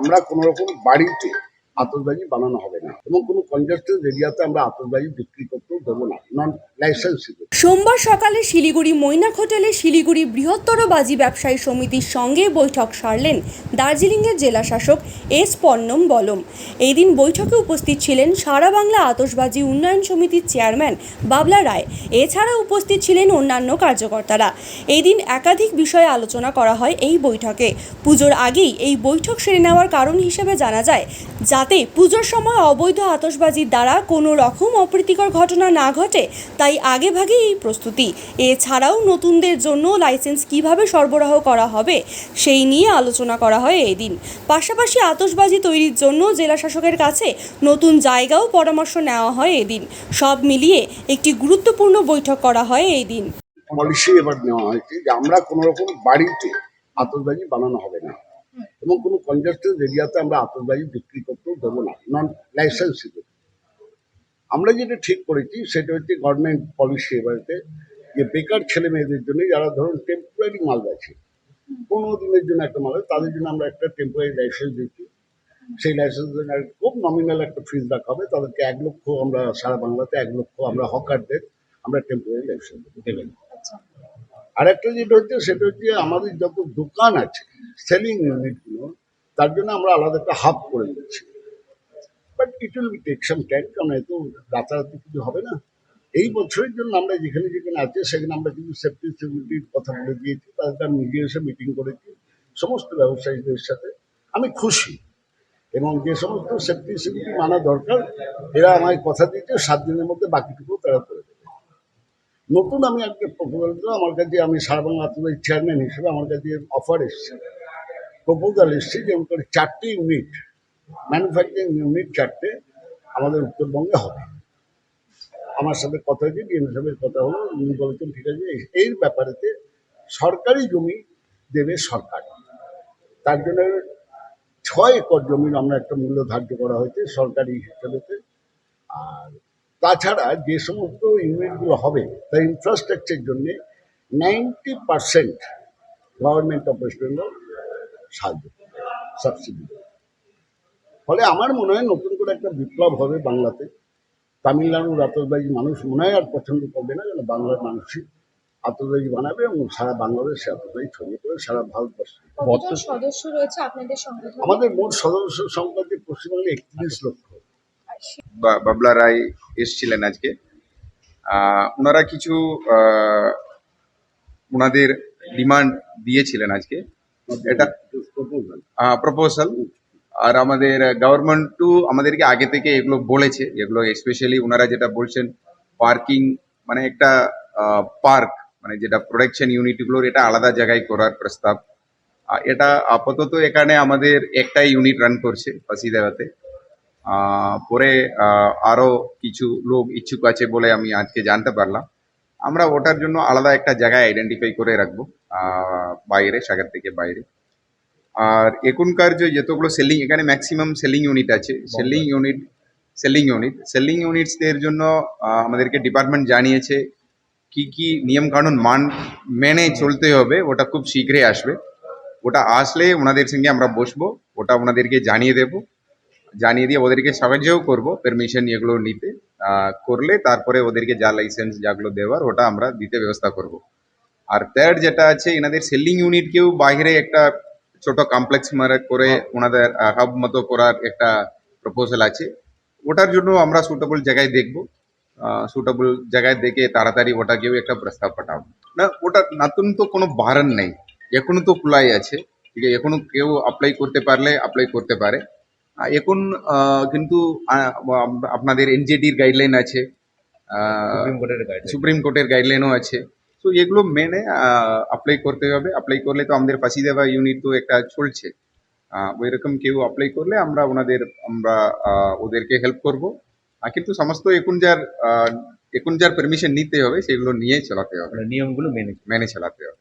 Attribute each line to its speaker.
Speaker 1: আমরা কোনো রকম বাড়িতে আতশবাজি বানানো হবে না এবং কোনো কনজাস্টেড এরিয়াতে আমরা আতশবাজি বিক্রি করতেও দেবো না, নন লাইসেন্সিবল।
Speaker 2: সোমবার সকালে শিলিগুড়ি মৈনাক হোটেলে শিলিগুড়ি বৃহত্তর বাজি ব্যবসায়ী সমিতির সঙ্গে বৈঠক সারলেন দার্জিলিংয়ের জেলা শাসক এস পন্নম বলম। এই দিন বৈঠকে উপস্থিত ছিলেন সারা বাংলা আতশবাজি উন্নয়ন সমিতির চেয়ারম্যান বাবলা রায়। এছাড়া উপস্থিত ছিলেন অন্যান্য কার্যকর্তারা। এই দিন একাধিক বিষয়ে আলোচনা করা হয় এই বৈঠকে। পুজোর আগেই এই বৈঠক সেরে নেওয়ার কারণ হিসেবে জানা যায়, যাতে পুজোর সময় অবৈধ আতশবাজির দ্বারা কোনো রকম অপ্রীতিকর ঘটনা না ঘটে, তাই আগেভাগে এই প্রস্তুতি। এছাড়াও নতুনদের জন্য লাইসেন্স কিভাবে সরবরাহ করা হবে সেই নিয়ে আলোচনা করা হয় এই দিন। পাশাপাশি আতশবাজি তৈরির জন্য জেলা শাসকের কাছে নতুন জায়গাও পরামর্শ নেওয়া হয় এদিন। সব মিলিয়ে একটি গুরুত্বপূর্ণ বৈঠক করা হয় এই দিন।
Speaker 1: পলিসি এবার নেওয়া হয়েছে যে আমরা কোনো রকম বাড়িতে আতশবাজি বানানো হবে না এবং কোনো কনজাস্টেড এরিয়াতে আমরা আতশবাজি বিক্রি করতেও দেবো না, নন লাইসেন্সিবল। আমরা যেটা ঠিক করেছি সেটা হচ্ছে গভর্নমেন্ট পলিসি এবারেতে, যে বেকার ছেলে মেয়েদের জন্য যারা ধরুন টেম্পোরারি মাল আছে, 15 দিনের জন্য একটা মাল, তাদের জন্য আমরা একটা টেম্পোরারি লাইসেন্স দিচ্ছি। সেই লাইসেন্সের খুব নমিনাল একটা ফিজ রাখা হবে, তাদেরকে 1 লক্ষ, আমরা সারা বাংলাতে 1 লক্ষ আমরা হকারদের আমরা টেম্পোরারি লাইসেন্স দেবেন। আর একটা যেটা হচ্ছে সেটা হচ্ছে আমাদের যত দোকান আছে সেলিং ইউনিটগুলো, তার জন্য আমরা আলাদা একটা হাব করে দিচ্ছি। But it will take some time, কারণ এত রাতারাতি কিছু হবে না। এই বছরের জন্য আমরা যেখানে যেখানে আছে সেখানে আমরা কিন্তু সেফটি সিকিউরিটির কথা বলে দিয়েছি, তাদেরকে আমি নিজে এসে মিটিং করেছি সমস্ত ব্যবসায়ীদের সাথে। আমি খুশি, এবং যে সমস্ত সেফটি সিকিউরিটি মানা দরকার এরা আমায় কথা দিয়েছে 7 দিনের মধ্যে বাকিটুকু তারা করে দেবে। নতুন আমি একটা প্রপোজাল দিলাম, আমার কাছে, আমি সারা বাংলা আতশবাজি চেয়ারম্যান হিসেবে আমার কাছে অফার এসছে, প্রপোজাল এসছে যে 4টে ইউনিট, ম্যানুফ্যাকচারিং ইউনিট 4টে আমাদের উত্তরবঙ্গে হবে। আমার সাথে কথা হয়েছে, ডিএম সাহেবের কথা হলো, উনি বলেছেন ঠিক আছে, এর ব্যাপারেতে সরকারি জমি দেবে সরকার। তার জন্য 6 একর জমির আমরা একটা মূল্য ধার্য করা হয়েছে সরকারি হিসেবেতে। আর তাছাড়া যে সমস্ত ইউনিটগুলো হবে তার ইনফ্রাস্ট্রাকচার জন্য 90% গভর্নমেন্ট অফ ওয়েস্ট বেঙ্গল সাহায্য, সাবসিডি। ফলে আমার মনে হয় নতুন করে একটা বিপ্লব হবে বাংলাতে। তামিলনাড়ুর আতশবাজি মানুষ মনে হয় আর পছন্দ করবে না, কারণ বাংলার মানুষই আতশবাজি বানাবে এবং সারা বাংলাদেশে আতশবাজি ছড়িয়ে পড়ে সারা ভারতবর্ষে।
Speaker 3: কতজন সদস্য রয়েছে আপনাদের সংগঠনে?
Speaker 1: আমাদের মোট সদস্য সংখ্যা পশ্চিমবঙ্গে 31 লক্ষ।
Speaker 4: বাবলা রায় এসেছিলেন আজকে। ওনারা কিছু ওনাদের ডিমান্ড দিয়েছিলেন আজকে, এটা প্রপোজাল। আর আমাদের গভর্নমেন্ট টু আমাদেরকে আগে থেকে এগুলো বলেছে, এগুলো স্পেশালি ওনারা যেটা বলছেন পার্কিং, মানে একটা পার্ক, মানে যেটা প্রোডাকশন ইউনিটগুলোর এটা আলাদা জায়গায় করার প্রস্তাব। এটা আপাতত এখানে আমাদের একটাই ইউনিট রান করছে ফাঁসিদেওয়াতে। পরে আরো কিছু লোক ইচ্ছুক আছে বলে আমি আজকে জানতে পারলাম। আমরা ওটার জন্য আলাদা একটা জায়গায় আইডেন্টিফাই করে রাখবো, বাইরে, সাগর থেকে বাইরে। আর এখনকার যে যতগুলো সেলিং, এখানে ম্যাক্সিমাম সেলিং ইউনিট আছে, সেলিং ইউনিটসদের জন্য আমাদেরকে ডিপার্টমেন্ট জানিয়েছে কি কি নিয়ম কানুন মেনে চলতে হবে। ওটা খুব শীঘ্রই আসবে। ওটা আসলে ওনাদের সঙ্গে আমরা বসবো, ওটা ওনাদেরকে জানিয়ে দেব, জানিয়ে দিয়ে ওদেরকে সাহায্যও করব পারমিশন এগুলো নিতে। করলে তারপরে ওদেরকে যা লাইসেন্স যাগুলো দেওয়ার ওটা আমরা দিতে ব্যবস্থা করব। আর থার্ড যেটা আছে, এনাদের সেলিং ইউনিটকেও বাইরে একটা ছোট কমপ্লেক্স করে ওনাদের হাব মতো করার একটা প্রপোজাল আছে। ওটার জন্য আমরা সুটেবল জায়গায় দেখব, সুটেবল জায়গায় দেখে তাড়াতাড়ি ওটাকেও একটা প্রস্তাব পাঠাবো। না, ওটা নতুন তো কোনো বারণ নেই, এখনো তো খোলাই আছে, ঠিক আছে। এখনো কেউ অ্যাপ্লাই করতে পারলে অ্যাপ্লাই করতে পারে। এখন কিন্তু আপনাদের এনজিটির গাইডলাইন আছে, সুপ্রিম কোর্টের গাইডলাইনও আছে। তো এগুলো মেনে অ্যাপ্লাই করতে হবে। অ্যাপ্লাই করলে তো আমাদের ফাঁসিদেওয়া ইউনিট তো একটা চলছে, ওইরকম কেউ অ্যাপ্লাই করলে আমরা ওদেরকে হেল্প করব। কিন্তু সমস্ত এখন যার পারমিশন নিতে হবে সেগুলো নিয়ে চালাতে হবে, নিয়মগুলো মেনে চালাতে হবে।